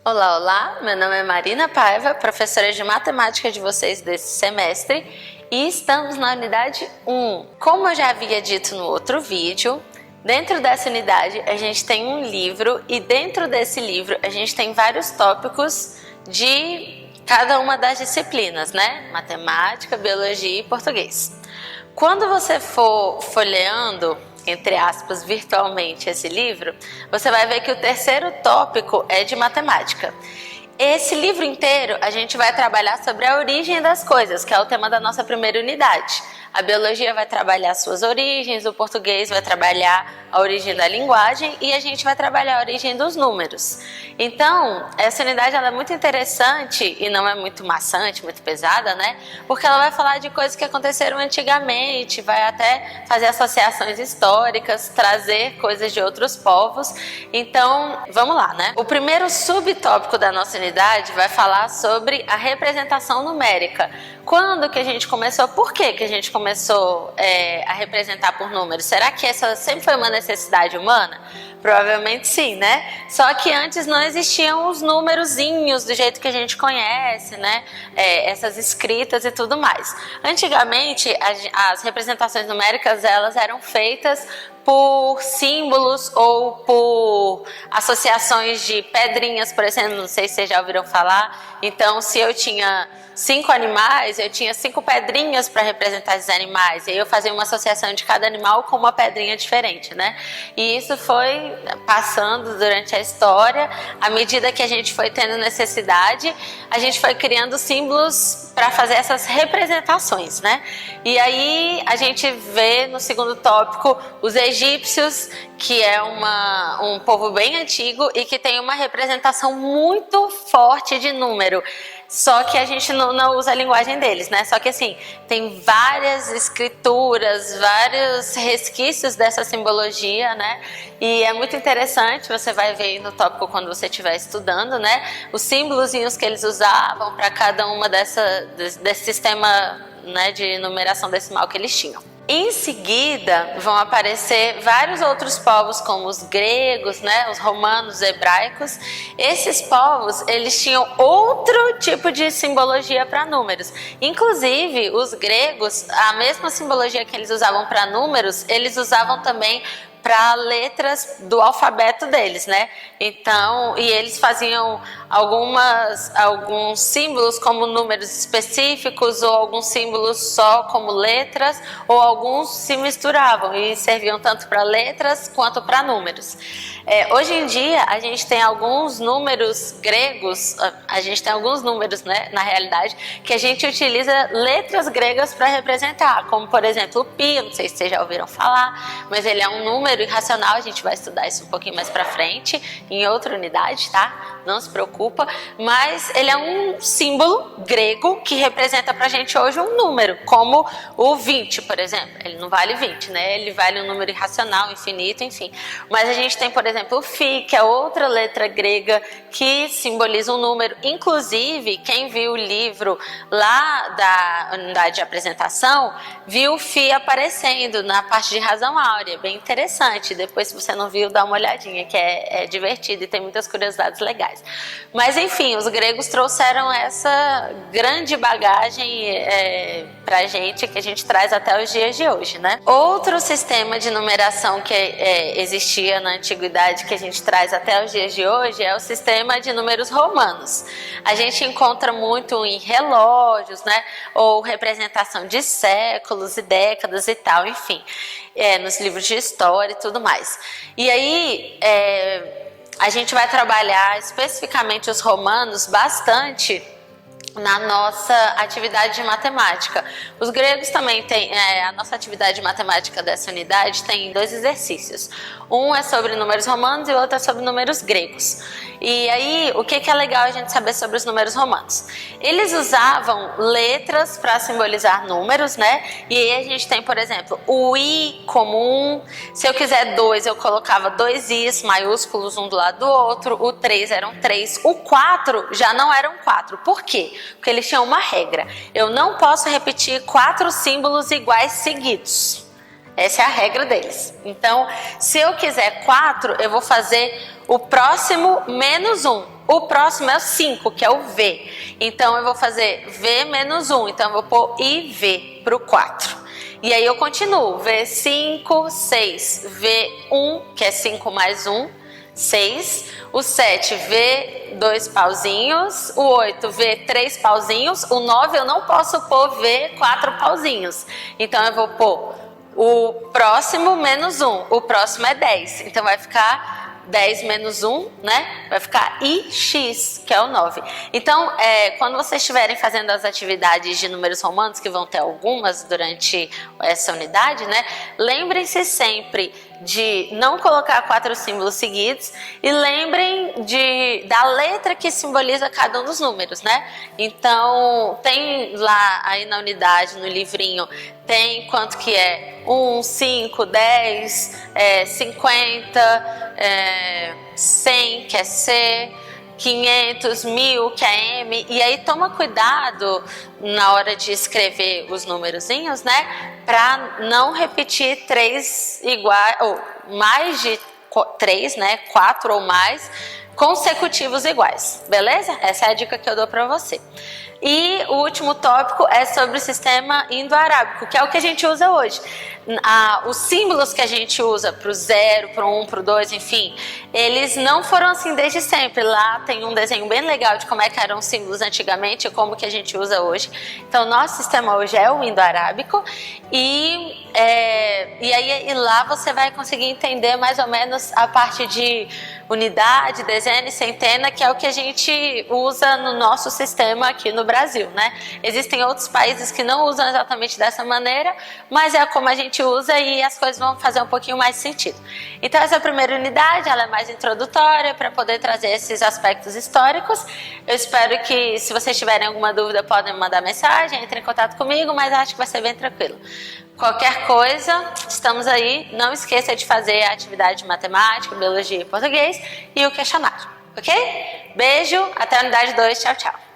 Olá, olá! Meu nome é Marina Paiva, professora de matemática de vocês desse semestre, e estamos na unidade 1. Como eu já havia dito no outro vídeo, dentro dessa unidade a gente tem um livro e dentro desse livro a gente tem vários tópicos de cada uma das disciplinas, né? Matemática, biologia e português. Quando você for folheando, entre aspas, virtualmente esse livro, você vai ver que o terceiro tópico é de matemática. Esse livro inteiro a gente vai trabalhar sobre a origem das coisas, que é o tema da nossa primeira unidade. A biologia vai trabalhar suas origens, o português vai trabalhar a origem da linguagem e a gente vai trabalhar a origem dos números. Então, essa unidade ela é muito interessante e não é muito maçante, muito pesada, né? Porque ela vai falar de coisas que aconteceram antigamente, vai até fazer associações históricas, trazer coisas de outros povos. Então, vamos lá, né? O primeiro subtópico da nossa unidade vai falar sobre a representação numérica. Quando que a gente começou? Por que a gente começou a representar por números? Será que essa sempre foi uma necessidade humana? Provavelmente sim, né? Só que antes não existiam os numerozinhos do jeito que a gente conhece, né? Essas escritas e tudo mais. Antigamente, as representações numéricas elas eram feitas por símbolos ou por associações de pedrinhas, por exemplo, não sei se vocês já ouviram falar. Então, se eu tinha 5 animais, eu tinha 5 pedrinhas para representar esses animais. E aí eu fazia uma associação de cada animal com uma pedrinha diferente, né? E isso foi passando durante a história. À medida que a gente foi tendo necessidade, a gente foi criando símbolos para fazer essas representações, né? E aí a gente vê no segundo tópico os egípcios, que é um povo bem antigo e que tem uma representação muito forte de número. Só que a gente não usa a linguagem deles, né? Só que assim, tem várias escrituras, vários resquícios dessa simbologia, né? E é muito interessante, você vai ver aí no tópico quando você estiver estudando, né? Os símbolozinhos que eles usavam para cada uma desse sistema, né, de numeração decimal que eles tinham. Em seguida, vão aparecer vários outros povos, como os gregos, né, os romanos, os hebraicos. Esses povos, eles tinham outro tipo de simbologia para números. Inclusive, os gregos, a mesma simbologia que eles usavam para números, eles usavam também para letras do alfabeto deles, né? Então, e eles faziam alguns símbolos como números específicos ou alguns símbolos só como letras, ou alguns se misturavam e serviam tanto para letras quanto para números. Hoje em dia, a gente tem alguns números gregos, né, na realidade, que a gente utiliza letras gregas para representar, como por exemplo o pi, não sei se vocês já ouviram falar, mas ele é um número irracional, a gente vai estudar isso um pouquinho mais pra frente, em outra unidade, tá? Não se preocupa, mas ele é um símbolo grego que representa pra gente hoje um número, como o 20, por exemplo. Ele não vale 20, né? Ele vale um número irracional, infinito, enfim. Mas a gente tem, por exemplo, o φ, que é outra letra grega que simboliza um número. Inclusive, quem viu o livro lá da unidade de apresentação, viu o φ aparecendo na parte de razão áurea, bem interessante. Depois, se você não viu, dá uma olhadinha, que é divertido e tem muitas curiosidades legais. Mas, enfim, os gregos trouxeram essa grande bagagem pra gente, que a gente traz até os dias de hoje, né? Outro sistema de numeração que existia na antiguidade, que a gente traz até os dias de hoje, é o sistema de números romanos. A gente encontra muito em relógios, né? Ou representação de séculos e décadas e tal, enfim. Nos livros de história e tudo mais. E aí, a gente vai trabalhar especificamente os romanos bastante na nossa atividade de matemática. Os gregos também têm, a nossa atividade de matemática dessa unidade tem 2 exercícios. Um é sobre números romanos e o outro é sobre números gregos. E aí, o que é legal a gente saber sobre os números romanos? Eles usavam letras para simbolizar números, né? E aí a gente tem, por exemplo, o I como 1. Se eu quiser 2, eu colocava 2 Is maiúsculos um do lado do outro. O 3 eram 3. O 4 já não eram 4. Por quê? Porque eles tinham uma regra. Eu não posso repetir 4 símbolos iguais seguidos. Essa é a regra deles. Então, se eu quiser 4, eu vou fazer o próximo menos 1. O próximo é o 5, que é o V. Então eu vou fazer V menos 1. Então eu vou pôr IV para o 4. E aí eu continuo. V5, 6. V1, que é 5 mais 1, 6. O 7, V, 2 pauzinhos. O 8, V, 3 pauzinhos. O 9 eu não posso pôr V, 4 pauzinhos. Então eu vou pôr o próximo menos 1. O próximo é 10. Então vai ficar 10 menos 1, né? Vai ficar IX, que é o 9. Então, quando vocês estiverem fazendo as atividades de números romanos, que vão ter algumas durante essa unidade, né? Lembrem-se sempre de não colocar 4 símbolos seguidos e lembrem da letra que simboliza cada um dos números, né? Então, tem lá aí na unidade, no livrinho, tem quanto que é 1, 5, 10, 50, 100, que é C, 500, 1000, que é M. E aí toma cuidado na hora de escrever os numerozinhos, né? Para não repetir 3 iguais, ou mais de 3, né? 4 ou mais consecutivos iguais, beleza? Essa é a dica que eu dou para você. E o último tópico é sobre o sistema indo-arábico, que é o que a gente usa hoje. Os símbolos que a gente usa para o 0, para o 1, para o 2, enfim, eles não foram assim desde sempre. Lá tem um desenho bem legal de como é que eram os símbolos antigamente e como que a gente usa hoje. Então, nosso sistema hoje é o indo-arábico e aí lá você vai conseguir entender mais ou menos a parte de unidade, dezena e centena, que é o que a gente usa no nosso sistema aqui no Brasil, né? Existem outros países que não usam exatamente dessa maneira, mas é como a gente usa e as coisas vão fazer um pouquinho mais sentido. Então essa primeira unidade, ela é mais introdutória para poder trazer esses aspectos históricos. Eu espero que, se vocês tiverem alguma dúvida, podem me mandar mensagem, entre em contato comigo, mas acho que vai ser bem tranquilo. Qualquer coisa, estamos aí. Não esqueça de fazer a atividade de matemática, biologia e português e o questionário, ok? Beijo, até a unidade 2, tchau, tchau.